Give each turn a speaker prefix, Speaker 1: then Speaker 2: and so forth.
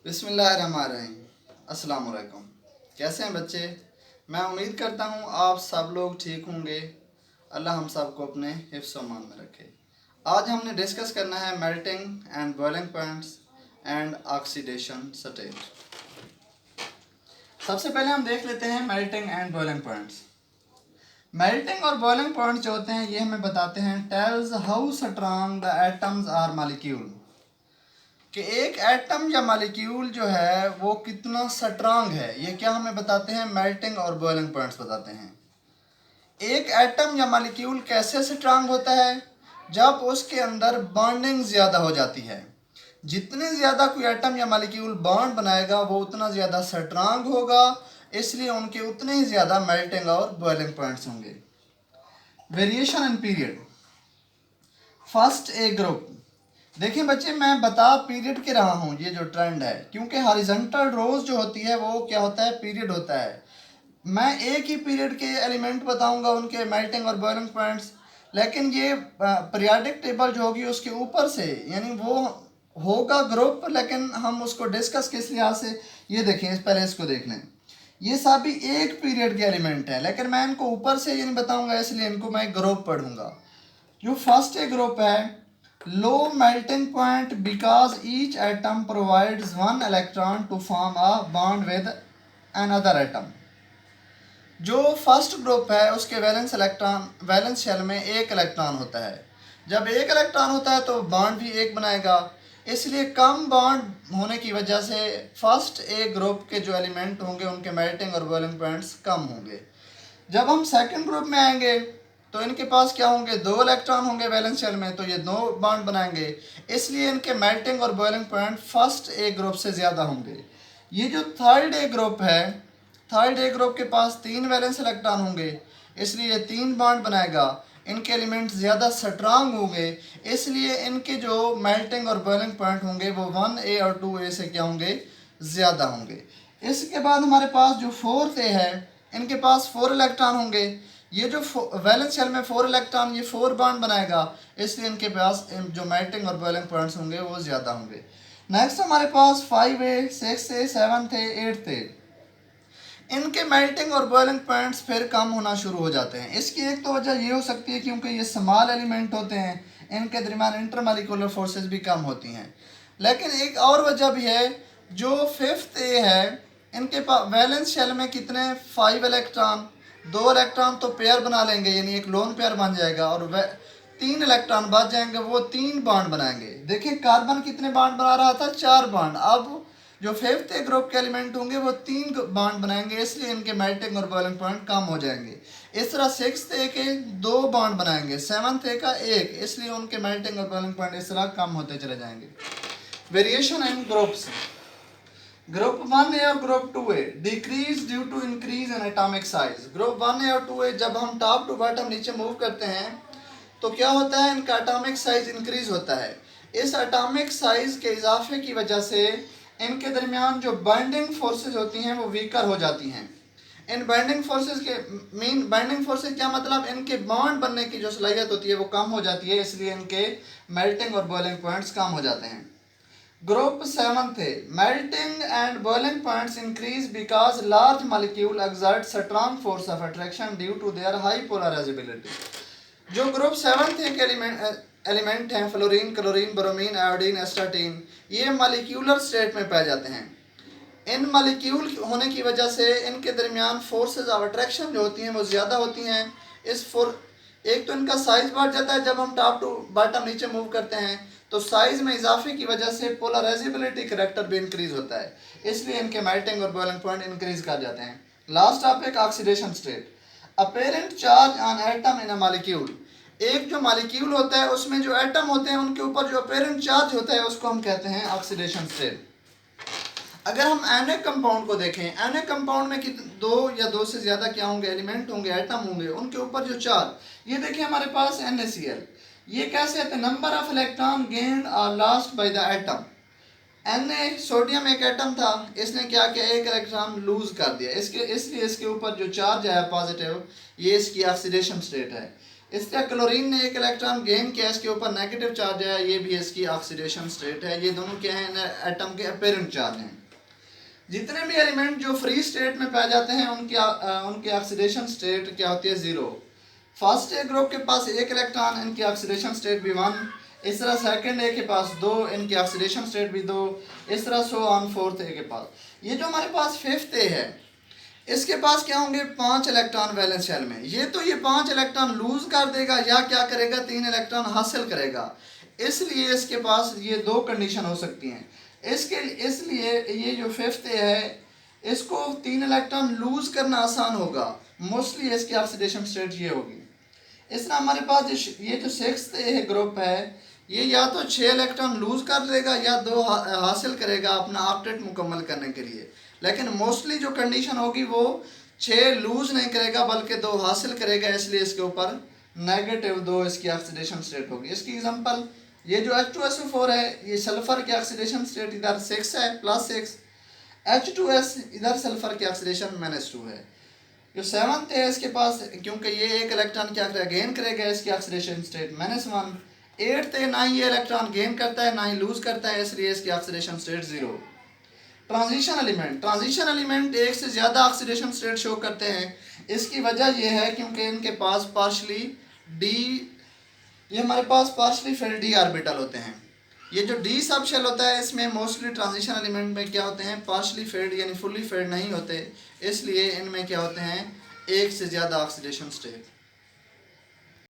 Speaker 1: बिस्मिल्लाहिर्रहमानिर्रहीम। अस्सलाम वालेकुम। कैसे हैं बच्चे? मैं उम्मीद करता हूँ आप सब लोग ठीक होंगे। अल्लाह हम सब को अपने हिफ्ज़ व अमान में रखे। आज हमने डिस्कस करना है melting and boiling points and oxidation state. सबसे पहले हम देख लेते हैं melting and boiling points. Melting और बॉइलिंग पॉइंट्स जो होते हैं ये हमें बताते हैं tells how strong the atoms are molecule, कि एक एटम या मॉलिक्यूल जो है वो कितना स्ट्रांग है। ये क्या हमें बताते हैं? मेल्टिंग और बॉइलिंग पॉइंट्स बताते हैं। एक एटम या मॉलिक्यूल कैसे स्ट्रांग होता है? जब उसके अंदर बॉन्डिंग ज़्यादा हो जाती है। जितने ज़्यादा कोई एटम या मॉलिक्यूल बॉन्ड बनाएगा वो उतना ज़्यादा स्ट्रांग होगा, इसलिए उनके उतने ही ज़्यादा मेल्टिंग और बॉइलिंग पॉइंट्स होंगे। Variation in period. First A group. देखिए बच्चे, मैं बता पीरियड के रहा हूँ ये जो ट्रेंड है, क्योंकि हॉरिजॉन्टल रोज जो होती है वो क्या होता है? पीरियड होता है। मैं एक ही पीरियड के एलिमेंट बताऊंगा, उनके मेल्टिंग और बॉइलिंग पॉइंट्स, लेकिन ये पीरियाडिक टेबल जो होगी उसके ऊपर से, यानी वो होगा ग्रुप, लेकिन हम उसको डिस्कस किस लिहाज से, ये देखें, पहले इसको देख लें। ये सभी एक पीरियड के एलिमेंट हैं, लेकिन मैं इनको ऊपर से ये नहीं बताऊंगा, इसलिए इनको मैं ग्रुप पढ़ूंगा। जो फर्स्ट ए ग्रुप है, low melting point because each atom provides one electron to form a bond with another atom. जो फर्स्ट ग्रुप है उसके वैलेंस शेल में एक इलेक्ट्रॉन होता है। जब एक इलेक्ट्रॉन होता है तो बॉन्ड भी एक बनाएगा, इसलिए कम बॉन्ड होने की वजह से फर्स्ट ए ग्रुप के जो एलिमेंट होंगे उनके मेल्टिंग और बॉइलिंग पॉइंट्स कम होंगे। जब हम सेकंड ग्रुप में आएंगे तो इनके पास क्या होंगे? दो इलेक्ट्रॉन होंगे वैलेंस शेल में, तो ये दो बॉन्ड बनाएंगे, इसलिए इनके मेल्टिंग और boiling point first A group से ज़्यादा होंगे। ये जो थर्ड ए ग्रुप है, थर्ड ए ग्रुप के पास तीन वैलेंस इलेक्ट्रॉन होंगे, इसलिए ये तीन बॉन्ड बनाएगा, इनके एलिमेंट ज़्यादा स्ट्रांग होंगे, इसलिए इनके जो मेल्टिंग और बॉइलिंग पॉइंट होंगे वो 1A और 2A से क्या होंगे? ज़्यादा होंगे। इसके बाद हमारे पास जो फोर्थ ए है, इनके पास 4 इलेक्ट्रॉन होंगे। ये जो वैलेंस शेल में 4 इलेक्ट्रॉन, ये 4 बॉन्ड बनाएगा, इसलिए इनके पास जो मेल्टिंग और बॉइलिंग पॉइंट्स होंगे वो ज़्यादा होंगे। नेक्स्ट हमारे पास 5A, 6A, 7A, 8A, इनके मेल्टिंग और बॉइलिंग पॉइंट्स फिर कम होना शुरू हो जाते हैं। इसकी एक तो वजह ये हो सकती है क्योंकि ये स्मॉल एलिमेंट होते हैं, इनके दरमियान इंटरमॉलिक्यूलर फोर्सेस भी कम होती हैं। लेकिन एक और वजह भी है, जो फिफ्थ ए है, इनके पास वैलेंस शेल में कितने? 5 इलेक्ट्रॉन, 2 इलेक्ट्रॉन तो पेयर बना लेंगे, यानी एक लोन पेयर बन जाएगा, और 3 इलेक्ट्रॉन बच जाएंगे, वो 3 बॉन्ड बनाएंगे। देखिए कार्बन कितने बॉन्ड बना रहा था? 4 बॉन्ड। अब जो फिफ्थ ए ग्रुप के एलिमेंट होंगे वो 3 बॉन्ड बनाएंगे, इसलिए इनके मेल्टिंग और बॉइलिंग पॉइंट कम हो जाएंगे। इस तरह सिक्स्थ ए के 2 बॉन्ड बनाएंगे, सेवन्थ ए का 1, इसलिए उनके मेल्टिंग और बॉइलिंग पॉइंट इस तरह कम होते चले जाएंगे। Variation in groups. Group 1A और group 2A decrease due to increase in atomic size. Group 1A और 2A जब हम टॉप टू बॉटम नीचे मूव करते हैं तो क्या होता है? इनका एटॉमिक साइज इंक्रीज होता है। इस एटॉमिक साइज के इजाफे की वजह से इनके दरमियान जो बाइंडिंग फोर्सेस होती हैं वो वीकर हो जाती हैं। इन बाइंडिंग फोर्सेस के बाइंडिंग फोर्सेस क्या मतलब? इनके बॉन्ड बनने की जो सलाहियत होती है वो कम हो जाती है, इसलिए इनके मेल्टिंग और बॉइलिंग पॉइंट्स कम हो जाते हैं। ग्रुप 7 थे, melting and boiling points increase because large molecule exert strong force of attraction due to their high polarisability. जो ग्रुप 7 थे के एलिमेंट हैं, fluorine, chlorine, bromine, iodine, astatine, ये मॉलिक्यूलर स्टेट में पाए जाते हैं। इन मॉलिक्यूल होने की वजह से इनके दरमियान फोर्सेस ऑफ अट्रैक्शन जो होती हैं वो ज़्यादा होती हैं। एक तो इनका साइज बढ़ जाता है, जब हम टॉप टू बॉटम नीचे मूव करते हैं तो साइज में इजाफे की वजह से पोलराइजेबिलिटी करेक्टर भी इंक्रीज होता है, इसलिए इनके मेल्टिंग और बॉइलिंग पॉइंट इंक्रीज कर जाते हैं। Last topic, oxidation state. Apparent charge on atom in a molecule. एक जो मॉलिक्यूल होता है उसमें जो एटम होते हैं उनके ऊपर जो अपेरेंट चार्ज होता है उसको हम कहते हैं ऑक्सीडेशन स्टेट। अगर हम एन ए कंपाउंड को देखें, एन ए कंपाउंड में दो या दो से ज़्यादा क्या होंगे? एलिमेंट होंगे, एटम होंगे, उनके ऊपर जो चार्ज, ये देखिए हमारे पास NaCl, ये कैसे आते हैं? नंबर ऑफ इलेक्ट्रॉन गेन्ड और lost by the atom. Na sodium एक एटम था, इसने क्या किया? एक इलेक्ट्रॉन लूज कर दिया, इसलिए इसके ऊपर जो चार्ज है पॉजिटिव, ये इसकी ऑक्सीडेशन स्टेट है। इस तरह क्लोरीन ने एक इलेक्ट्रॉन गेन किया, इसके ऊपर नेगेटिव चार्ज है, ये भी इसकी ऑक्सीडेशन स्टेट है। ये दोनों क्या हैं, एटम के अपेरेंट चार्ज हैं। जितने भी एलिमेंट जो फ्री स्टेट में पाए जाते हैं उनकी ऑक्सीडेशन स्टेट क्या होती है, जीरो। फर्स्ट ए ग्रुप के पास एक इलेक्ट्रॉन, इनकी ऑक्सीडेशन स्टेट भी 1। इस तरह सेकंड ए के पास 2, इनकी ऑक्सीडेशन स्टेट भी 2। इस तरह सो ऑन फोर्थ ए के पास। ये जो हमारे पास फिफ्थ ए है, इसके पास क्या होंगे, 5 इलेक्ट्रॉन वैलेंस शेल में। ये 5 इलेक्ट्रॉन लूज कर देगा या क्या करेगा, 3 इलेक्ट्रॉन हासिल करेगा। इसलिए इसके पास ये 2 कंडीशन हो सकती हैं। इसलिए ये जो फिफ्थ है, इसको 3 इलेक्ट्रॉन लूज करना आसान होगा, मोस्टली इसकी ऑक्सीडेशन स्टेट ये होगी। इस तरह हमारे पास ये जो सिक्स्थ है ग्रुप है, ये या तो 6 इलेक्ट्रॉन लूज कर देगा या 2 हासिल करेगा अपना ऑक्टेट मुकम्मल करने के लिए। लेकिन मोस्टली जो कंडीशन होगी वो 6 लूज नहीं करेगा बल्कि 2 हासिल करेगा, इसलिए इसके ऊपर -2 इसकी ऑक्सीडेशन स्टेट होगी। इसकी एग्जांपल ये जो H2SO4 है, ये सल्फर की ऑक्सीडेशन स्टेट इधर 6 है, +6। H2S इधर सल्फर की ऑक्सीडेशन -2 है। जो 7th है इसके पास, क्योंकि ये एक इलेक्ट्रॉन क्या करेगा, गेन करेगा, इसकी ऑक्सीडेशन स्टेट -1। 8th है, ना ही ये इलेक्ट्रॉन गेन करता है ना ही लूज करता है, इसलिए इसकी ऑक्सीडेशन स्टेट 0। ट्रांजिशन एलिमेंट एक से ज़्यादा ऑक्सीडेशन स्टेट शो करते हैं। इसकी वजह यह है क्योंकि इनके पास पार्शली फिल्ड डी ऑर्बिटल होते हैं। ये जो डी सब शेल होता है, इसमें मोस्टली ट्रांजिशन एलिमेंट में क्या होते हैं, पार्शली फिल्ड यानी फुल्ली फिल्ड नहीं होते, इसलिए इनमें क्या होते हैं, एक से ज़्यादा ऑक्सीडेशन स्टेट।